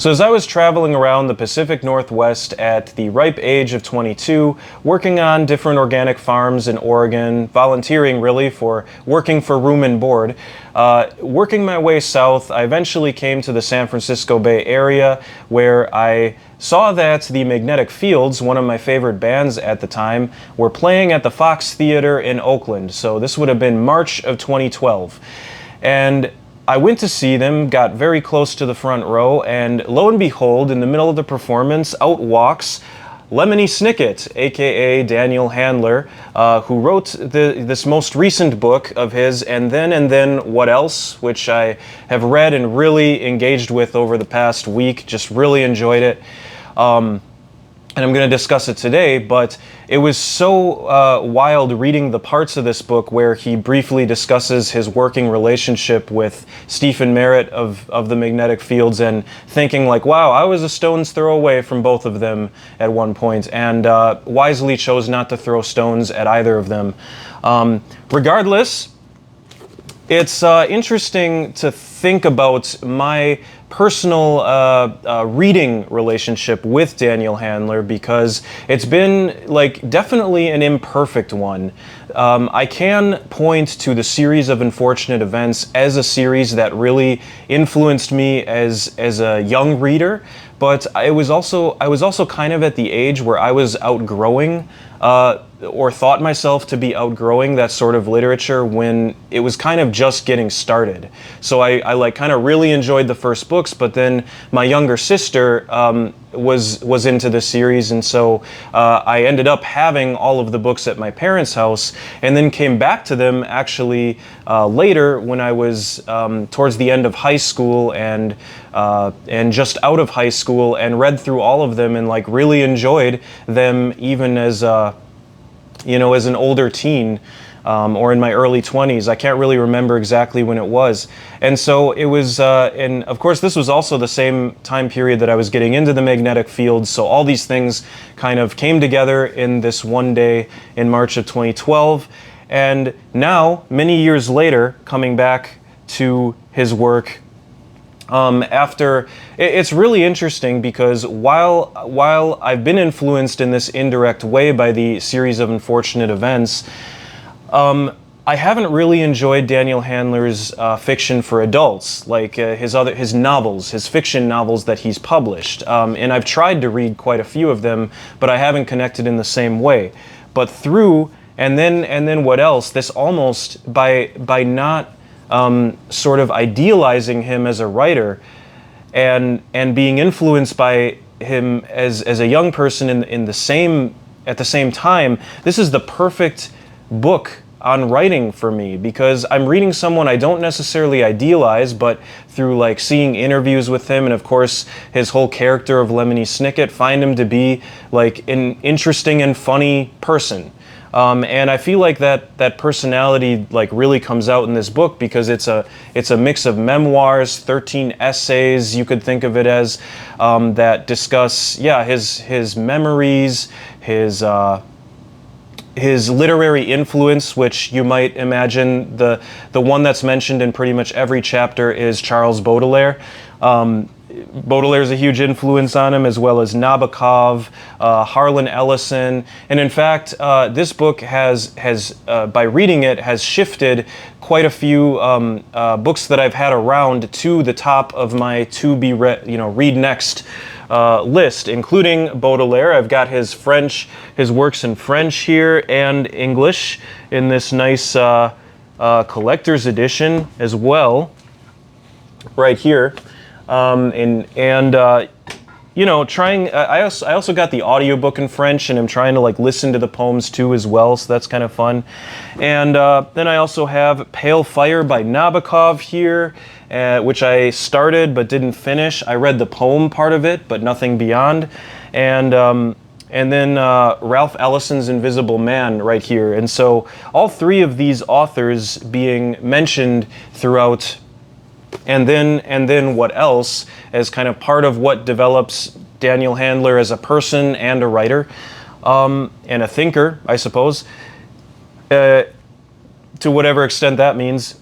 So as I was traveling around the Pacific Northwest at the ripe age of 22, working on different organic farms in Oregon, volunteering really for working for room and board, working my way south, I eventually came to the San Francisco Bay Area where I saw that the Magnetic Fields, one of my favorite bands at the time, were playing at the Fox Theater in Oakland. So this would have been March of 2012. And I went to see them, got very close to the front row, and lo and behold, in the middle of the performance, out walks Lemony Snicket, aka Daniel Handler, who wrote this most recent book of his, And Then What Else, which I have read and really engaged with over the past week, just really enjoyed it. And I'm going to discuss it today, but it was so wild reading the parts of this book where he briefly discusses his working relationship with Stephen Merritt of the Magnetic Fields, and thinking like, wow, I was a stone's throw away from both of them at one point, and wisely chose not to throw stones at either of them. Regardless, it's interesting to think about my personal reading relationship with Daniel Handler, because it's been like definitely an imperfect one. I can point to the series of unfortunate events as a series that really influenced me as a young reader, but I was also kind of at the age where I was outgrowing or thought myself to be outgrowing that sort of literature when it was kind of just getting started. So I like kind of really enjoyed the first books, but then my younger sister was into the series, and so I ended up having all of the books at my parents' house, and then came back to them actually later when I was towards the end of high school and just out of high school, and read through all of them and like really enjoyed them even as as an older teen, or in my early 20s. I can't really remember exactly when it was. And so it was, and of course this was also the same time period that I was getting into the Magnetic Fields, so all these things kind of came together in this one day in March of 2012. And now, many years later, coming back to his work, it's really interesting because while I've been influenced in this indirect way by the series of unfortunate events, I haven't really enjoyed Daniel Handler's fiction for adults, like his novels, his fiction novels that he's published. And I've tried to read quite a few of them, but I haven't connected in the same way. But through And Then What Else, this almost by not sort of idealizing him as a writer and being influenced by him as a young person at the same time, this is the perfect book on writing for me, because I'm reading someone I don't necessarily idealize, but through like seeing interviews with him and of course his whole character of Lemony Snicket, find him to be like an interesting and funny person. And I feel like that personality like really comes out in this book, because it's a mix of memoirs, 13 essays, you could think of it as, that discuss his memories, his literary influence, which you might imagine the one that's mentioned in pretty much every chapter is Charles Baudelaire. Baudelaire is a huge influence on him, as well as Nabokov, Harlan Ellison, and in fact, this book has by reading it has shifted quite a few books that I've had around to the top of my to be read next list, including Baudelaire. I've got his works in French here and English in this nice collector's edition as well, right here. I also got the audiobook in French, and I'm trying to like listen to the poems too as well, so that's kind of fun. And then I also have Pale Fire by Nabokov here, which I started but didn't finish. I read the poem part of it, but nothing beyond. And then Ralph Ellison's Invisible Man right here. And so all three of these authors being mentioned throughout And Then What Else as kind of part of what develops Daniel Handler as a person and a writer, and a thinker, I suppose, to whatever extent that means.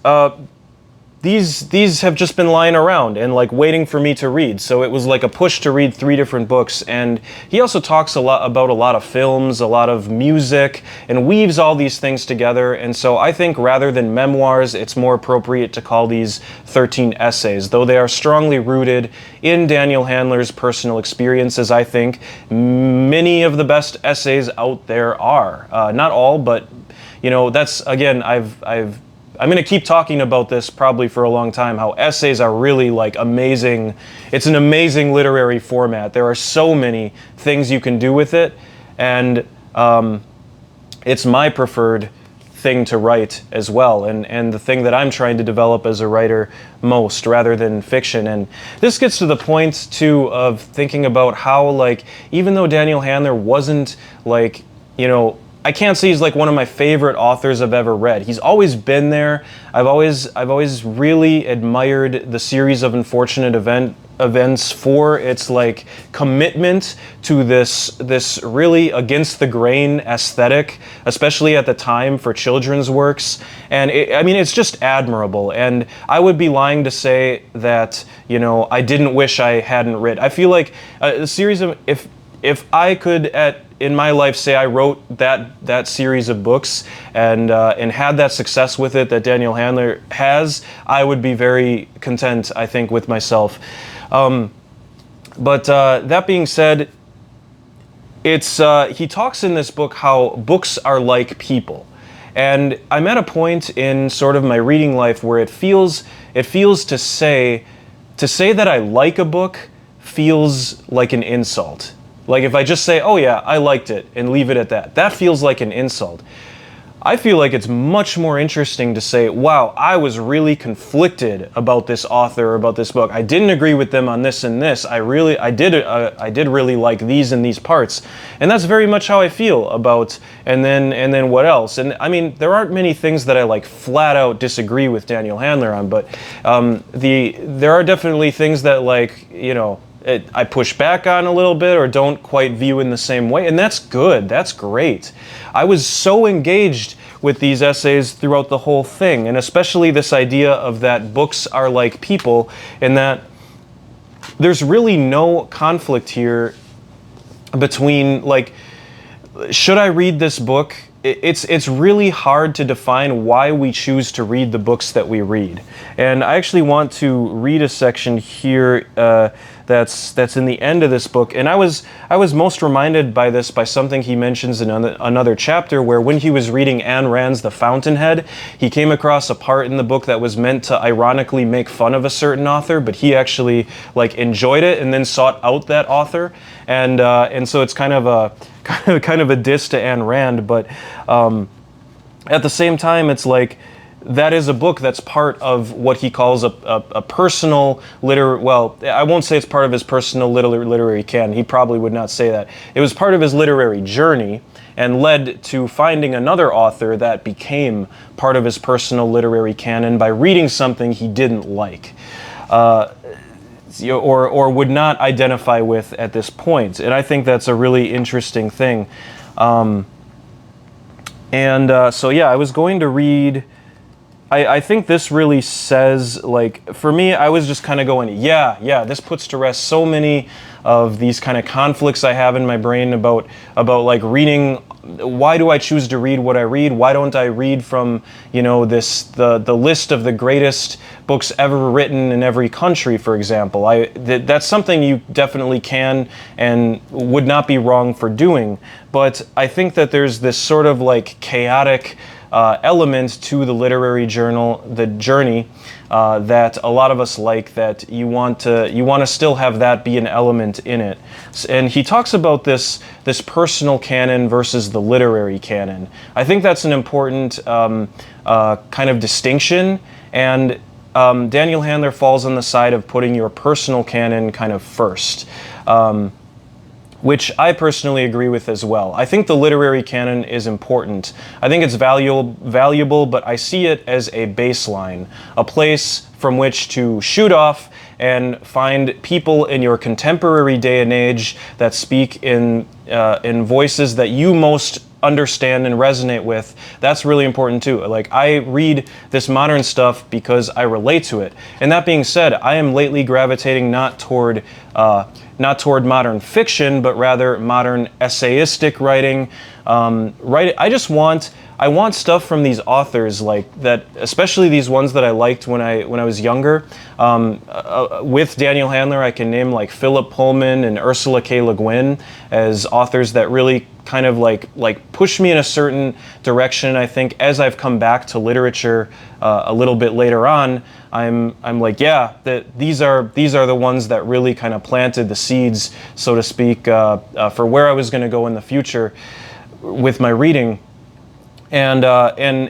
these have just been lying around and like waiting for me to read. So it was like a push to read 3 different books. And he also talks a lot about a lot of films, a lot of music, and weaves all these things together. And so I think rather than memoirs, it's more appropriate to call these 13 essays, though they are strongly rooted in Daniel Handler's personal experiences. I think many of the best essays out there are. Not all, but that's, again, I'm going to keep talking about this probably for a long time, how essays are really like amazing. It's an amazing literary format. There are so many things you can do with it, and it's my preferred thing to write as well, and the thing that I'm trying to develop as a writer most, rather than fiction. And this gets to the point too of thinking about how, like, even though Daniel Handler wasn't like, I can't say he's like one of my favorite authors I've ever read. He's always been there. I've always really admired the series of unfortunate events for its like commitment to this really against the grain aesthetic, especially at the time for children's works. And it's just admirable. And I would be lying to say that I didn't wish I hadn't read. I feel like a series of if I could in my life say I wrote that series of books and had that success with it that Daniel Handler has, I would be very content, I think, with myself. But that being said, he talks in this book how books are like people. And I'm at a point in sort of my reading life where it feels to say that I like a book feels like an insult. Like if I just say, oh yeah, I liked it, and leave it at that, that feels like an insult. I feel like it's much more interesting to say, wow, I was really conflicted about this author, about this book. I didn't agree with them on this and this. I did really like these and these parts. And that's very much how I feel about, and then what else? And I mean, there aren't many things that I like flat out disagree with Daniel Handler on, but there are definitely things that I push back on a little bit or don't quite view in the same way, and that's good, that's great. I was so engaged with these essays throughout the whole thing, and especially this idea of that books are like people, and that there's really no conflict here between, like, should I read this book? It's really hard to define why we choose to read the books that we read. And I actually want to read a section here that's in the end of this book. And I was most reminded by this by something he mentions in another chapter, where when he was reading Ayn Rand's The Fountainhead, he came across a part in the book that was meant to ironically make fun of a certain author, but he actually enjoyed it and then sought out that author. And so it's kind of a diss to Ayn Rand, but at the same time, it's like that is a book that's part of what he calls a personal literary. Well, I won't say it's part of his personal literary canon. He probably would not say that. It was part of his literary journey and led to finding another author that became part of his personal literary canon by reading something he didn't like. Or would not identify with at this point. And I think that's a really interesting thing. So yeah, I was going to read, I think this really says, like, for me, I was just kind of going, yeah, this puts to rest so many of these kind of conflicts I have in my brain about like reading. Why do I choose to read what I read? Why don't I read from, the list of the greatest books ever written in every country, for example? That's something you definitely can and would not be wrong for doing. But I think that there's this sort of like chaotic element to the literary journey that a lot of us like, that you want to still have that be an element in it. And he talks about this personal canon versus the literary canon. I think that's an important kind of distinction, and Daniel Handler falls on the side of putting your personal canon kind of first. Which I personally agree with as well. I think the literary canon is important. I think it's valuable, but I see it as a baseline, a place from which to shoot off and find people in your contemporary day and age that speak in voices that you most understand and resonate with, that's really important too. Like, I read this modern stuff because I relate to it. And that being said, I am lately gravitating not toward modern fiction, but rather modern essayistic writing. I want stuff from these authors like that, especially these ones that I liked when I was younger. With Daniel Handler, I can name like Philip Pullman and Ursula K. Le Guin as authors that really kind of like push me in a certain direction. I think as I've come back to literature a little bit later on, I'm like, yeah, that these are the ones that really kind of planted the seeds, so to speak, for where I was going to go in the future with my reading. And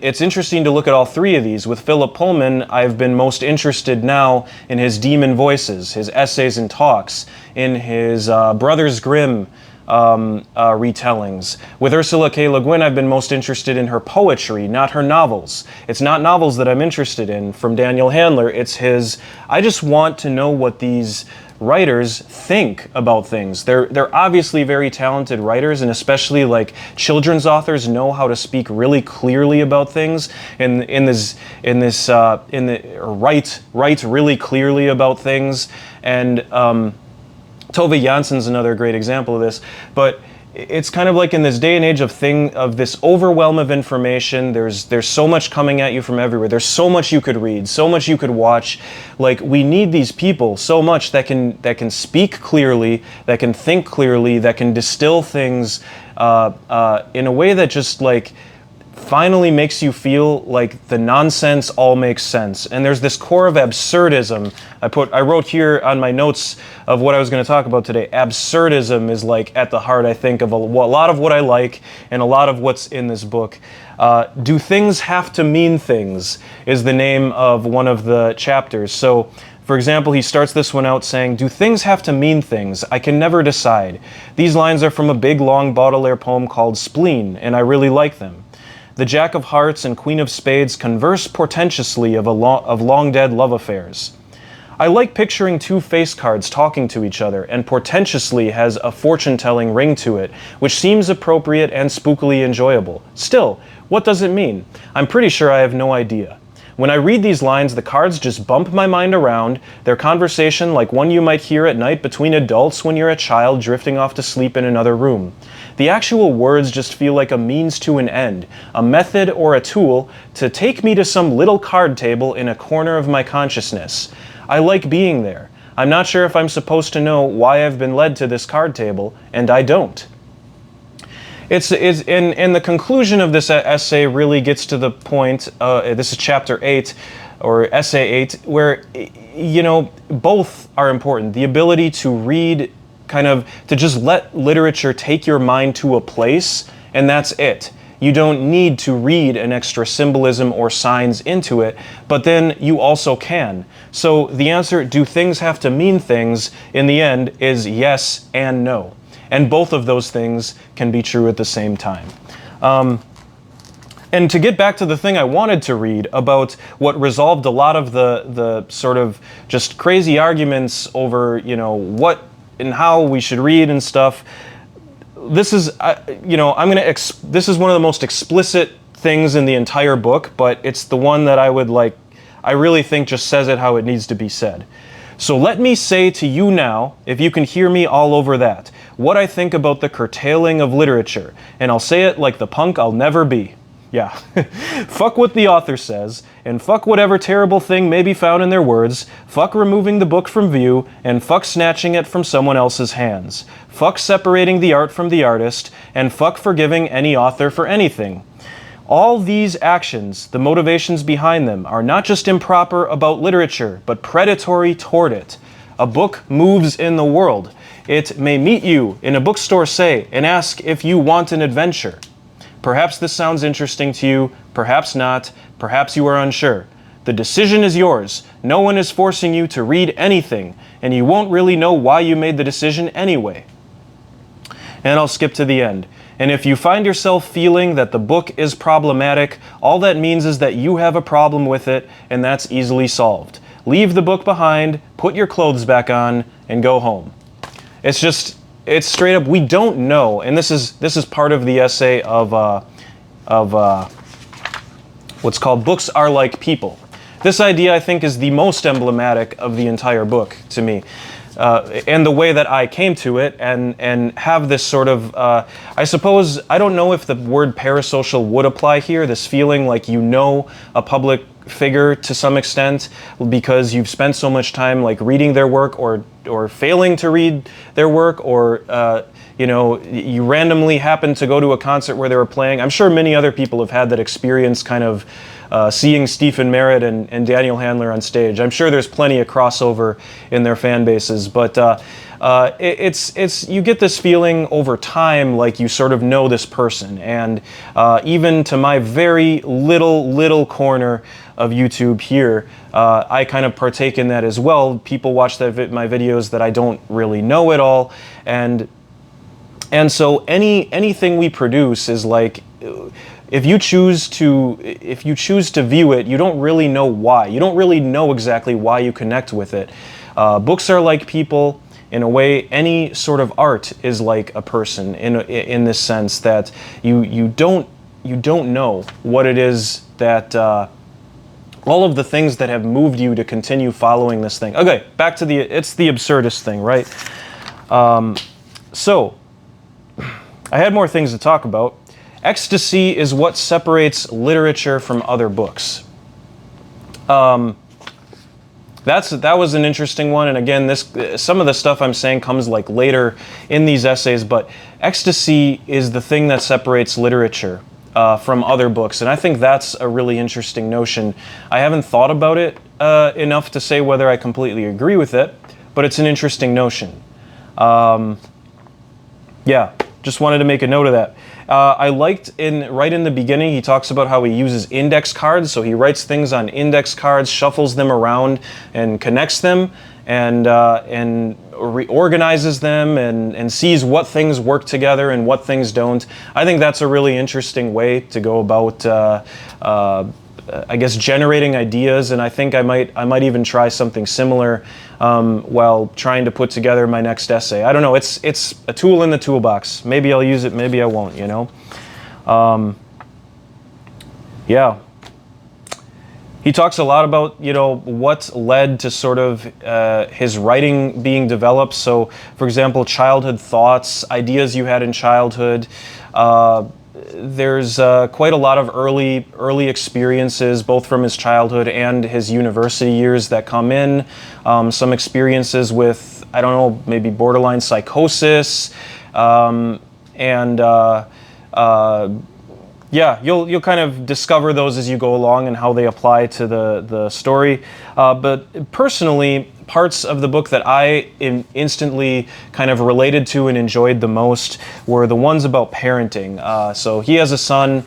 it's interesting to look at all three of these. With Philip Pullman, I've been most interested now in his demon voices, his essays and talks, in his Brothers Grimm retellings. With Ursula K. Le Guin, I've been most interested in her poetry, not her novels. It's not novels that I'm interested in from Daniel Handler. It's his, I just want to know what these writers think about things. They're obviously very talented writers, and especially like children's authors know how to speak really clearly about things and write really clearly about things. And Tove Jansson's another great example of this. But it's kind of like in this day and age of this overwhelm of information, there's so much coming at you from everywhere. There's so much you could read, so much you could watch. Like, we need these people so much that can speak clearly, that can think clearly, that can distill things in a way that just like finally makes you feel like the nonsense all makes sense. And there's this core of absurdism. I wrote here on my notes of what I was going to talk about today. Absurdism is like at the heart, I think, of a lot of what I like and a lot of what's in this book. Do things have to mean things is the name of one of the chapters. So, for example, he starts this one out saying, "Do things have to mean things? I can never decide." These lines are from a big, long Baudelaire poem called Spleen, and I really like them. The Jack of Hearts and Queen of Spades converse portentously of long-dead love affairs. I like picturing two face cards talking to each other, and portentously has a fortune-telling ring to it, which seems appropriate and spookily enjoyable. Still, what does it mean? I'm pretty sure I have no idea. When I read these lines, the cards just bump my mind around, their conversation like one you might hear at night between adults when you're a child drifting off to sleep in another room. The actual words just feel like a means to an end, a method or a tool to take me to some little card table in a corner of my consciousness. I like being there. I'm not sure if I'm supposed to know why I've been led to this card table, and I don't. And the conclusion of this essay really gets to the point, this is chapter 8, or essay 8, where, you know, both are important. The ability to read, kind of, to just let literature take your mind to a place, and that's it. You don't need to read an extra symbolism or signs into it, but then you also can. So the answer, do things have to mean things, in the end, is yes and no. And both of those things can be true at the same time. And to get back to the thing I wanted to read about what resolved a lot of the sort of just crazy arguments over, you know, what and how we should read and stuff. This is, you know, this is one of the most explicit things in the entire book, but it's the one that I really think just says it how it needs to be said. So let me say to you now, if you can hear me all over that, what I think about the curtailing of literature, and I'll say it like the punk I'll never be. Yeah. Fuck what the author says, and fuck whatever terrible thing may be found in their words, fuck removing the book from view, and fuck snatching it from someone else's hands. Fuck separating the art from the artist, and fuck forgiving any author for anything. All these actions, the motivations behind them, are not just improper about literature, but predatory toward it. A book moves in the world. It may meet you in a bookstore, say, and ask if you want an adventure. Perhaps this sounds interesting to you, perhaps not, perhaps you are unsure. The decision is yours. No one is forcing you to read anything, and you won't really know why you made the decision anyway. And I'll skip to the end. And if you find yourself feeling that the book is problematic, all that means is that you have a problem with it, and that's easily solved. Leave the book behind, put your clothes back on, and go home. It's just, it's straight up, we don't know, and this is part of the essay of what's called Books Are Like People. This idea, I think, is the most emblematic of the entire book to me. And the way that I came to it, and have this sort of, I suppose, I don't know if the word parasocial would apply here, this feeling like you know a public figure to some extent because you've spent so much time like reading their work or failing to read their work, or you know, you randomly happen to go to a concert where they were playing. I'm sure many other people have had that experience, kind of seeing Stephen Merritt and Daniel Handler on stage. I'm sure there's plenty of crossover in their fan bases, but it's you get this feeling over time like you sort of know this person, and even to my very little corner of YouTube here, I kind of partake in that as well. People watch my videos that I don't really know at all, and so anything we produce is like, if you choose to view it, you don't really know why. You don't really know exactly why you connect with it. Books are like people. In a way, any sort of art is like a person in this sense that you don't know what it is that all of the things that have moved you to continue following this thing. Okay, back to it's the absurdist thing, right? So I had more things to talk about. Ecstasy is what separates literature from other books. That was an interesting one, and again, some of the stuff I'm saying comes like later in these essays, but ecstasy is the thing that separates literature from other books, and I think that's a really interesting notion. I haven't thought about it enough to say whether I completely agree with it, but it's an interesting notion. Yeah, just wanted to make a note of that. I liked right in the beginning, he talks about how he uses index cards. So he writes things on index cards, shuffles them around, and connects them, and reorganizes them, and sees what things work together and what things don't. I think that's a really interesting way to go about, I guess, generating ideas. And I think I might even try something similar while trying to put together my next essay. I don't know. It's a tool in the toolbox. Maybe I'll use it. Maybe I won't. You know. Yeah. He talks a lot about, you know, what led to sort of his writing being developed. So, for example, childhood thoughts, ideas you had in childhood. There's quite a lot of early experiences, both from his childhood and his university years, that come in. Some experiences with, I don't know, maybe borderline psychosis, yeah, you'll kind of discover those as you go along and how they apply to the story. But personally, parts of the book that I instantly kind of related to and enjoyed the most were the ones about parenting. So he has a son,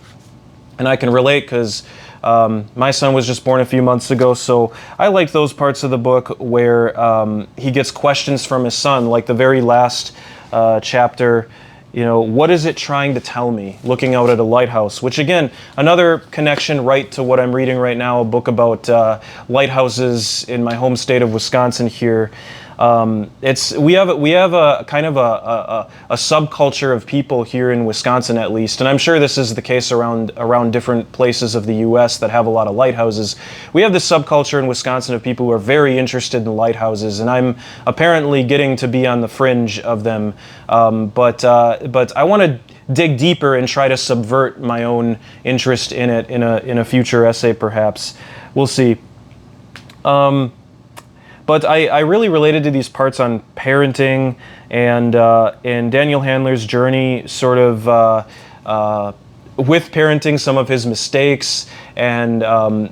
and I can relate because my son was just born a few months ago, so I like those parts of the book where he gets questions from his son, like the very last chapter. You know, what is it trying to tell me, looking out at a lighthouse? Which, again, another connection right to what I'm reading right now, a book about lighthouses in my home state of Wisconsin here. We have a kind of a subculture of people here in Wisconsin, at least, and I'm sure this is the case around different places of the U.S. that have a lot of lighthouses. We have this subculture in Wisconsin of people who are very interested in lighthouses, and I'm apparently getting to be on the fringe of them. But I want to dig deeper and try to subvert my own interest in it in a future essay, perhaps. We'll see. But I really related to these parts on parenting and Daniel Handler's journey, sort of with parenting, some of his mistakes. And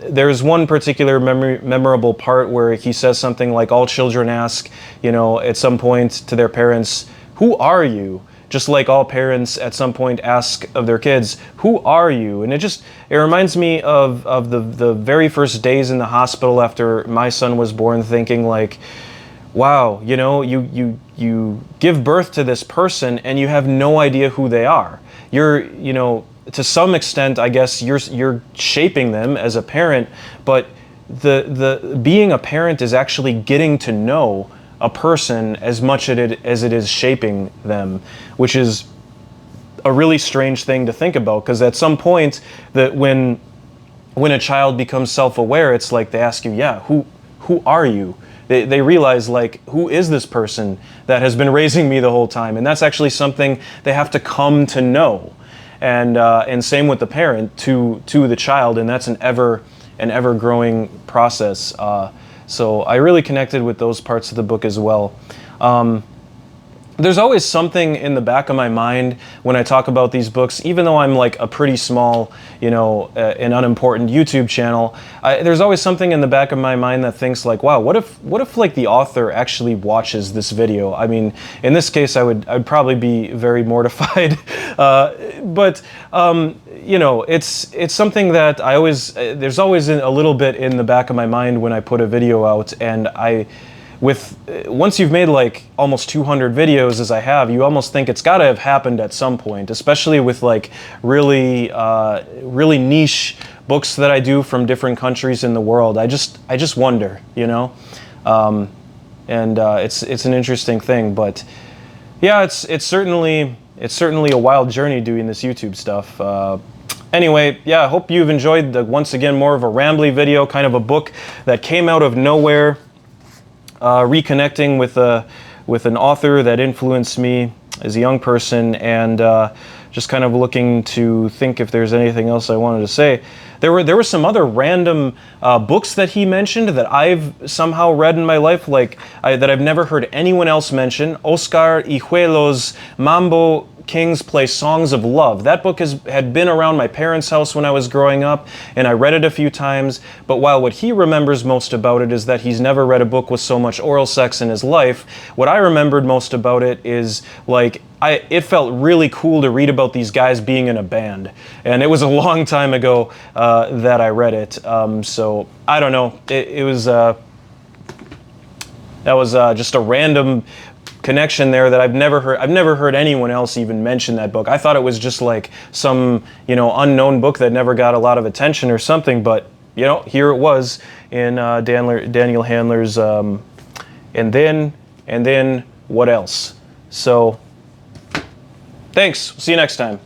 there's one particular memorable part where he says something like, all children ask, you know, at some point to their parents, "Who are you?" Just like all parents at some point ask of their kids, "Who are you?" And it reminds me of the very first days in the hospital after my son was born, thinking like, wow, you know, you give birth to this person and you have no idea who they are. You're, you know, to some extent, I guess you're shaping them as a parent, but the being a parent is actually getting to know a person as much as it is shaping them, which is a really strange thing to think about, because at some point that when a child becomes self-aware, it's like they ask you, yeah, who are you? They realize, like, who is this person that has been raising me the whole time? And that's actually something they have to come to know. And same with the parent to the child, and that's an ever growing process. So I really connected with those parts of the book as well. There's always something in the back of my mind when I talk about these books, even though I'm like a pretty small, an unimportant YouTube channel. There's always something in the back of my mind that thinks like, wow, what if like the author actually watches this video? I mean, in this case, I'd probably be very mortified. But it's something that there's always a little bit in the back of my mind when I put a video out, and once you've made like almost 200 videos as I have, you almost think it's got to have happened at some point, especially with like really niche books that I do from different countries in the world. I just wonder, and it's an interesting thing. But yeah, it's certainly a wild journey doing this YouTube stuff. Anyway, yeah, I hope you've enjoyed once again more of a rambly video, kind of a book that came out of nowhere. Reconnecting with an author that influenced me as a young person, and just kind of looking to think if there's anything else I wanted to say. There were some other random books that he mentioned that I've somehow read in my life, that I've never heard anyone else mention. Oscar Hijuelo's Mambo Kings Play Songs of Love. That book had been around my parents' house when I was growing up, and I read it a few times, but while what he remembers most about it is that he's never read a book with so much oral sex in his life, what I remembered most about it is, like, it felt really cool to read about these guys being in a band, and it was a long time ago that I read it, so I don't know, that was just a random connection there that I've never heard anyone else even mention that book. I thought it was just like some, unknown book that never got a lot of attention or something, but, here it was in Daniel Handler's And Then What Else? So, thanks. See you next time.